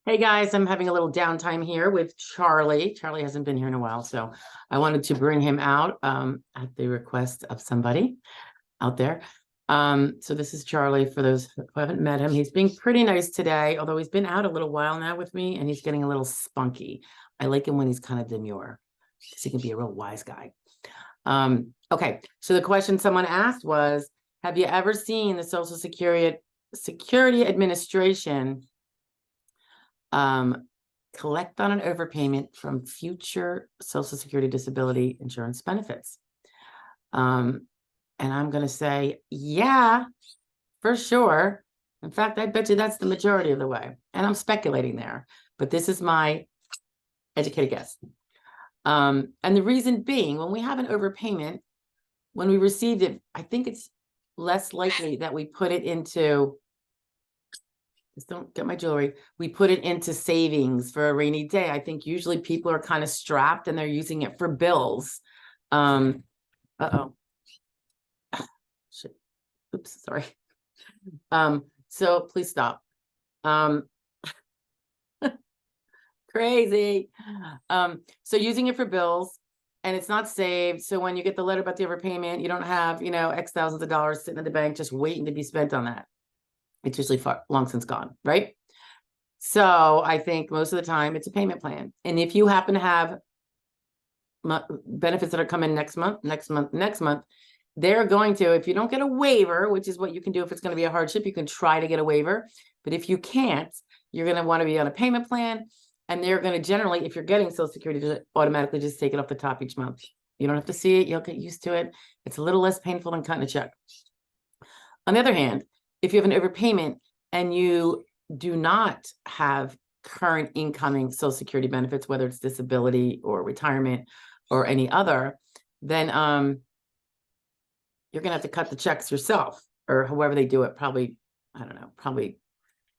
Hey guys, I'm having a little downtime here with Charlie. Charlie hasn't been here in a while, so I wanted to bring him out at the request of somebody out there. So this is Charlie for those who haven't met him. He's being pretty nice today, although he's been out a little while now with me and he's getting a little spunky. I like him when he's kind of demure because he can be a real wise guy. Okay, so the question someone asked was, have you ever seen the Social Security Administration collect on an overpayment from future Social Security disability insurance benefits? And I'm going to say, yeah, for sure. In fact, I bet you that's the majority of the way. And I'm speculating there, but this is my educated guess. And the reason being, when we have an overpayment, when we received it, I think it's less likely that we put it into, just don't get my jewelry, we put it into savings for a rainy day. I think usually people are kind of strapped and they're using it for bills. Shit. Oops, sorry. So please stop. Crazy. So using it for bills and it's not saved. So when you get the letter about the overpayment, you don't have, X thousands of dollars sitting in the bank just waiting to be spent on that. It's usually long since gone, right? So I think most of the time it's a payment plan. And if you happen to have benefits that are coming next month, they're going to, if you don't get a waiver, which is what you can do if it's going to be a hardship, you can try to get a waiver. But if you can't, you're going to want to be on a payment plan. And they're going to generally, if you're getting Social Security, just automatically just take it off the top each month. You don't have to see it. You'll get used to it. It's a little less painful than cutting a check. On the other hand, if you have an overpayment and you do not have current incoming Social Security benefits, whether it's disability or retirement or any other, then you're going to have to cut the checks yourself, or however they do it. Probably, I don't know, probably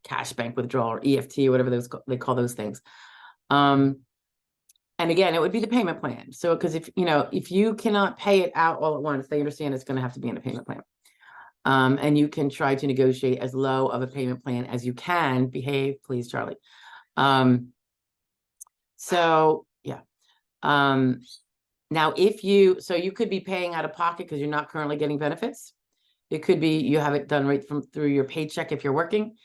cash bank withdrawal or EFT, or whatever they call those things. And again, it would be the payment plan. So, because if you cannot pay it out all at once, they understand it's going to have to be in a payment plan. And you can try to negotiate as low of a payment plan as you can. Behave, please, Charlie. So yeah. Now, so you could be paying out of pocket because you're not currently getting benefits. It could be you have it done right through your paycheck if you're working.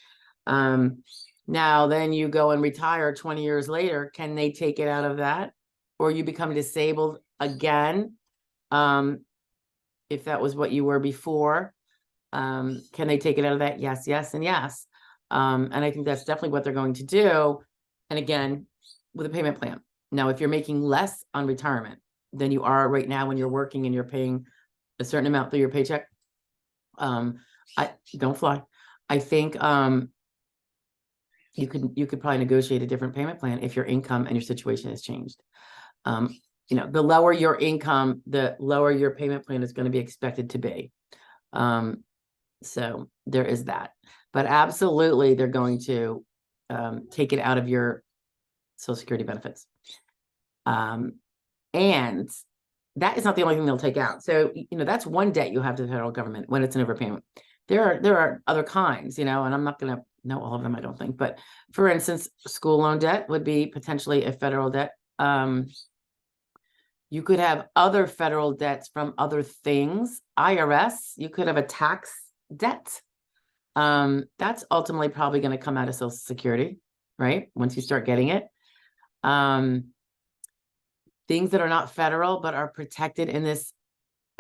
Now, then you go and retire 20 years later. Can they take it out of that? Or you become disabled again? If that was what you were before. Can they take it out of that? Yes, yes, and yes. And I think that's definitely what they're going to do. And again, with a payment plan. Now, if you're making less on retirement than you are right now when you're working and you're paying a certain amount through your paycheck, I don't fly. I think you could probably negotiate a different payment plan if your income and your situation has changed. The lower your income, the lower your payment plan is going to be expected to be. So there is that, but absolutely they're going to take it out of your Social Security benefits. And that is not the only thing they'll take out. So, that's one debt you have to the federal government when it's an overpayment. There are other kinds, and I'm not going to know all of them, I don't think. But for instance, school loan debt would be potentially a federal debt. You could have other federal debts from other things. IRS, you could have a tax debt. That's ultimately probably going to come out of Social Security, right? Once you start getting it. Things that are not federal but are protected in this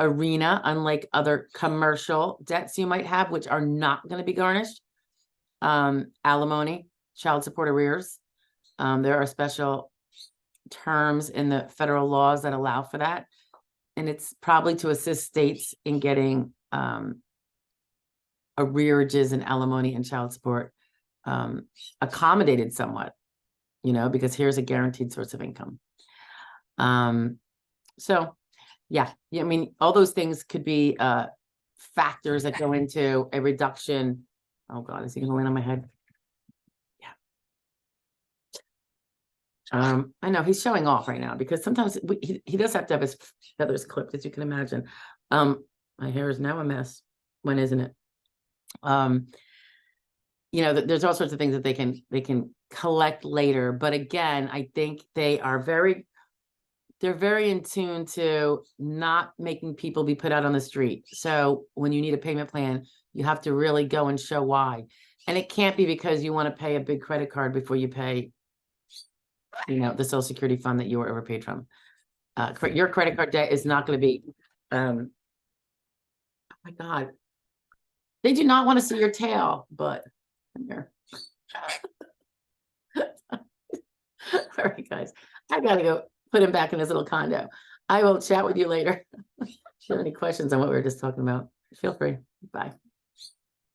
arena, unlike other commercial debts you might have, which are not going to be garnished. Alimony, child support arrears. There are special terms in the federal laws that allow for that. And it's probably to assist states in getting arrearages and alimony and child support accommodated somewhat, because here's a guaranteed source of income. So yeah, I mean, all those things could be factors that go into a reduction. Oh God, is he gonna land on my head? Yeah. I know he's showing off right now because sometimes he does have to have his feathers clipped, as you can imagine. My hair is now a mess. When isn't it? you know, there's all sorts of things that they can collect later. But again, I think they're very in tune to not making people be put out on the street. So when you need a payment plan, you have to really go and show why. And it can't be because you want to pay a big credit card before you pay, you know, the Social Security fund that you were overpaid from. Your credit card debt is not going to be, oh my God. They do not want to see your tail, but here. All right, guys, I gotta go put him back in his little condo. I will chat with you later. If you have any questions on what we were just talking about, feel free. Bye.